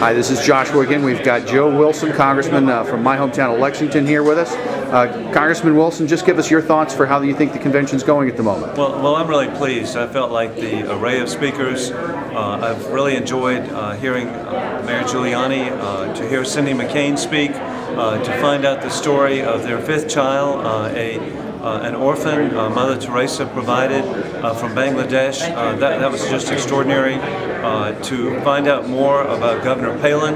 Hi, this is Joshua again. We've got Joe Wilson, Congressman from my hometown of Lexington, here with us. Congressman Wilson, just give us your thoughts for how you think the convention's going at the moment. Well, I'm really pleased. I felt like the array of speakers. I've really enjoyed hearing Mayor Giuliani, to hear Cindy McCain speak, to find out the story of their fifth child, an orphan Mother Teresa provided from Bangladesh. That was just extraordinary. To find out more about Governor Palin.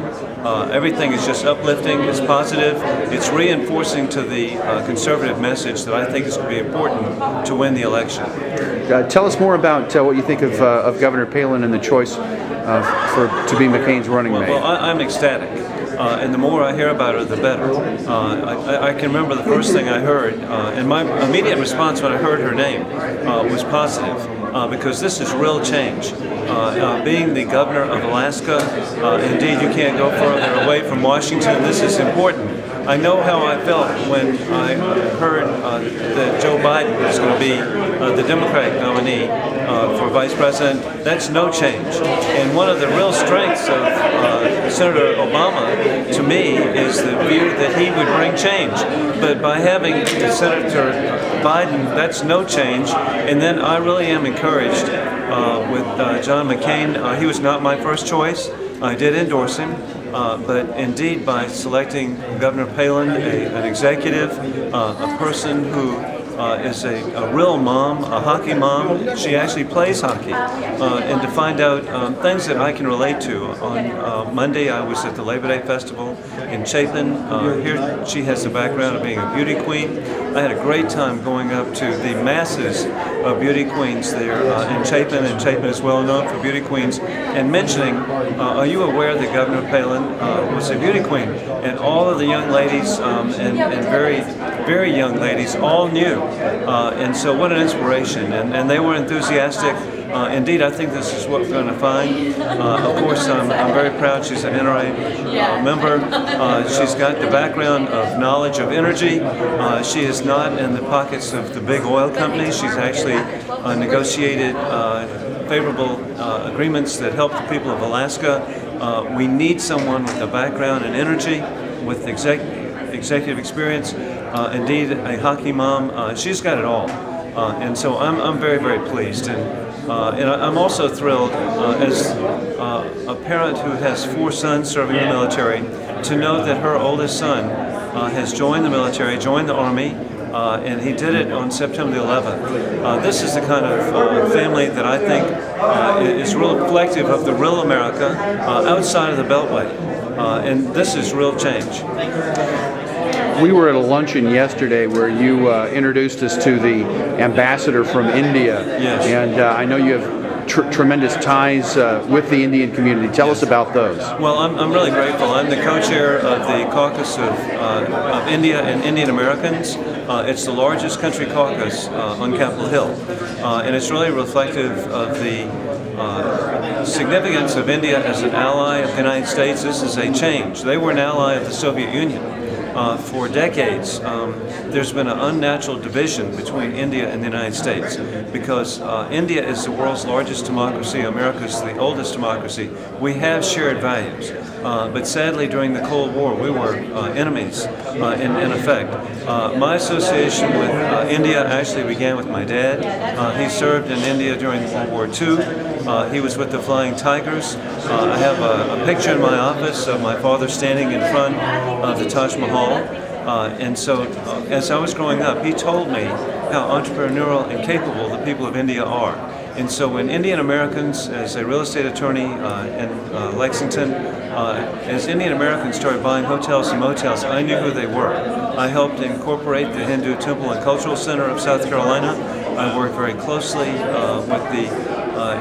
Everything is just uplifting, it's positive, it's reinforcing to the conservative message that I think is going to be important to win the election. Tell us more about what you think of Governor Palin and the choice to be McCain's running mate. Well, I'm ecstatic. And the more I hear about her, the better. I can remember the first thing I heard, and my immediate response when I heard her name was positive, because this is real change. Being the governor of Alaska, indeed you can't go further away from Washington. This is important. I know how I felt when I heard that Joe Biden was going to be the Democratic nominee for Vice President. That's no change. And one of the real strengths of Senator Obama, to me, is the view that he would bring change. But by having Senator Biden, that's no change. And then I really am encouraged with John McCain. He was not my first choice. I did endorse him. But indeed, by selecting Governor Palin, an executive, a person who is a real mom, a hockey mom. She actually plays hockey. And to find out things that I can relate to. On Monday, I was at the Labor Day Festival in Chapin. Here she has the background of being a beauty queen. I had a great time going up to the masses of beauty queens there in Chapin, and Chapin is well known for beauty queens, and mentioning, are you aware that Governor Palin was a beauty queen? And all of the young ladies, and very, very young ladies, all knew. And so what an inspiration, and they were enthusiastic. Indeed, I think this is what we're going to find. Of course, I'm very proud she's an NRA member. She's got the background of knowledge of energy. She is not in the pockets of the big oil companies. She's actually negotiated favorable agreements that help the people of Alaska. We need someone with a background in energy, with executive experience. Indeed, a hockey mom. She's got it all. And so I'm very, very pleased. And I'm also thrilled, as a parent who has 4 sons serving in the military, to know that her oldest son has joined the military, joined the Army, and he did it on September the 11th. This is the kind of family that I think is real reflective of the real America outside of the Beltway. And this is real change. We were at a luncheon yesterday where you introduced us to the ambassador from India. Yes. And I know you have tremendous ties with the Indian community. Tell us about those. Well, I'm really grateful. I'm the co-chair of the caucus of India and Indian Americans. It's the largest country caucus on Capitol Hill. And it's really reflective of the significance of India as an ally of the United States. This is a change. They were an ally of the Soviet Union. For decades, there's been an unnatural division between India and the United States, because India is the world's largest democracy, America is the oldest democracy. We have shared values, but sadly during the Cold War we were enemies in effect. My association with India actually began with my dad. He served in India during World War II. He was with the Flying Tigers. I have a picture in my office of my father standing in front of the Taj Mahal. And so, as I was growing up, he told me how entrepreneurial and capable the people of India are. And so when Indian Americans, as a real estate attorney in Lexington, as Indian Americans started buying hotels and motels, I knew who they were. I helped incorporate the Hindu Temple and Cultural Center of South Carolina. I worked very closely with the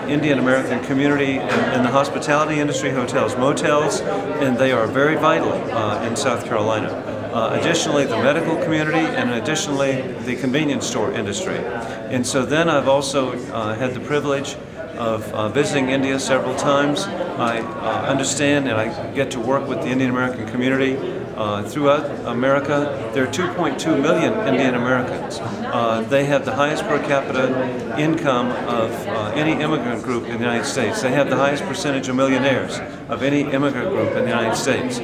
Indian American community in the hospitality industry, hotels, motels, and they are very vital in South Carolina. Additionally, the medical community, and additionally, the convenience store industry. And so then I've also had the privilege of visiting India several times. I understand and I get to work with the Indian American community throughout America, there are 2.2 million Indian Americans. They have the highest per capita income of any immigrant group in the United States. They have the highest percentage of millionaires of any immigrant group in the United States.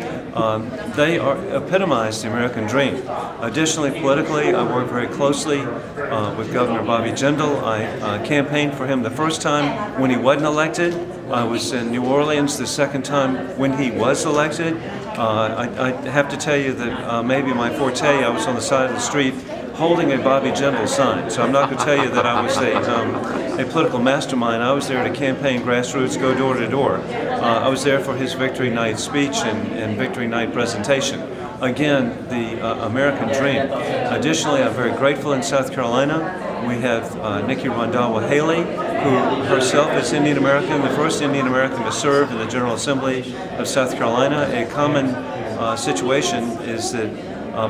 They epitomize the American dream. Additionally, politically, I work very closely with Governor Bobby Jindal. I campaigned for him the first time when he wasn't elected. I was in New Orleans the second time when he was elected. I have to tell you that maybe my forte, I was on the side of the street holding a Bobby Jindal sign. So I'm not going to tell you that I was a political mastermind. I was there to campaign grassroots, go door to door. I was there for his Victory Night speech and Victory Night presentation. Again, the American dream. Additionally, I'm very grateful in South Carolina. We have Nikki Randhawa Haley, who herself is Indian American, the first Indian American to serve in the General Assembly of South Carolina. A common situation is that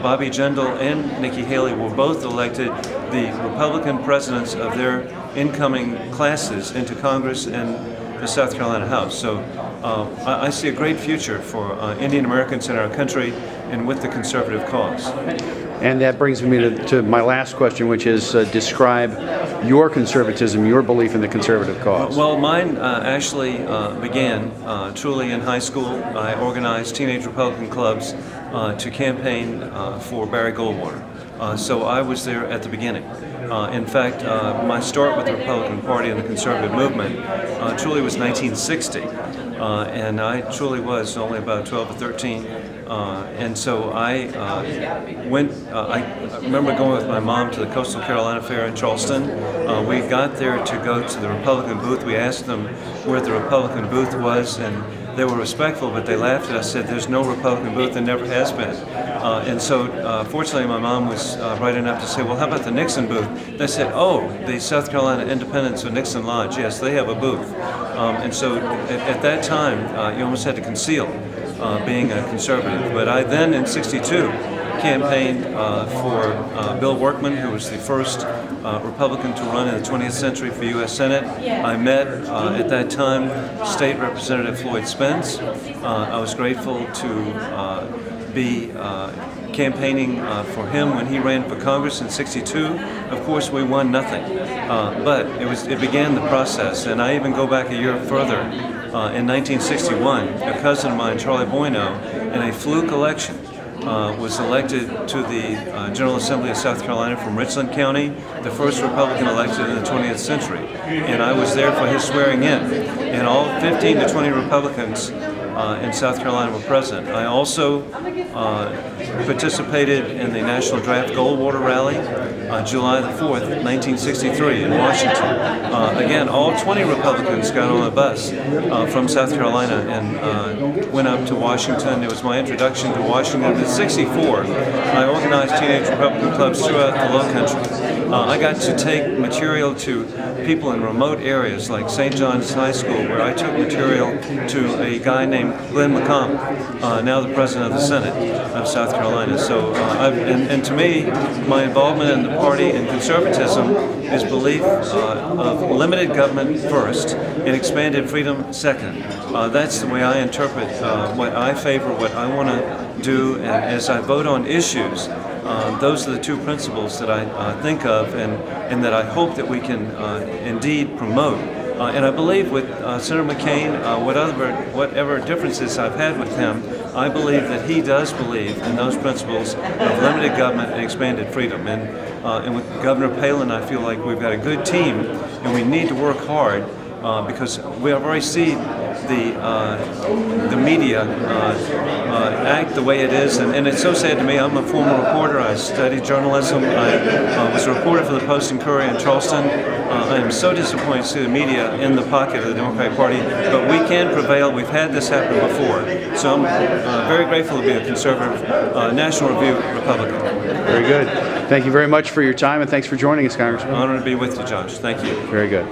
Bobby Jindal and Nikki Haley were both elected the Republican presidents of their incoming classes into Congress and the South Carolina House. So I see a great future for Indian Americans in our country and with the conservative cause. And that brings me to my last question, which is describe your conservatism, your belief in the conservative cause. Well, mine actually began truly in high school. I organized teenage Republican clubs to campaign for Barry Goldwater. So I was there at the beginning. In fact, my start with the Republican Party and the conservative movement truly was 1960. And I truly was only about 12 or 13. And so I I remember going with my mom to the Coastal Carolina Fair in Charleston. We got there to go to the Republican booth. We asked them where the Republican booth was, and they were respectful, but they laughed at us, said there's no Republican booth, there never has been. And so fortunately my mom was bright enough to say, well, how about the Nixon booth? They said, oh, the South Carolina Independents of Nixon Lodge, yes, they have a booth. And so at that time, you almost had to conceal being a conservative. But I then, in '62, campaigned for Bill Workman, who was the first Republican to run in the 20th century for U.S. Senate. I met, at that time, State Representative Floyd Spence. I was grateful to be campaigning for him when he ran for Congress in '62. Of course, we won nothing, but it began the process, and I even go back a year further. In 1961, a cousin of mine, Charlie Boyno, in a fluke election, was elected to the General Assembly of South Carolina from Richland County, the first Republican elected in the 20th century. And I was there for his swearing in. And all 15 to 20 Republicans in South Carolina were present. I also participated in the National Draft Goldwater Rally July the 4th, 1963 in Washington. Again, all 20 Republicans got on a bus from South Carolina and went up to Washington. It was my introduction to Washington. In '64, I organized teenage Republican clubs throughout the Low Country. I got to take material to people in remote areas like St. John's High School, where I took material to a guy named Glenn McCombs, now the President of the Senate of South Carolina. So, and to me, my involvement in the party and conservatism is belief of limited government first and expanded freedom second. That's the way I interpret what I favor, what I want to do, and as I vote on issues, those are the two principles that I think of and that I hope that we can indeed promote. And I believe with Senator McCain, whatever differences I've had with him, I believe that he does believe in those principles of limited government and expanded freedom. And with Governor Palin, I feel like we've got a good team, and we need to work hard because we have already seen the media act the way it is, and it's so sad to me. I'm a former reporter. I studied journalism. I was a reporter for the Post and Courier in Charleston. I am so disappointed to see the media in the pocket of the Democratic Party, but we can prevail. We've had this happen before. So I'm very grateful to be a conservative, National Review Republican. Very good. Thank you very much for your time, and thanks for joining us, Congressman. Honored to be with you, Josh. Thank you. Very good.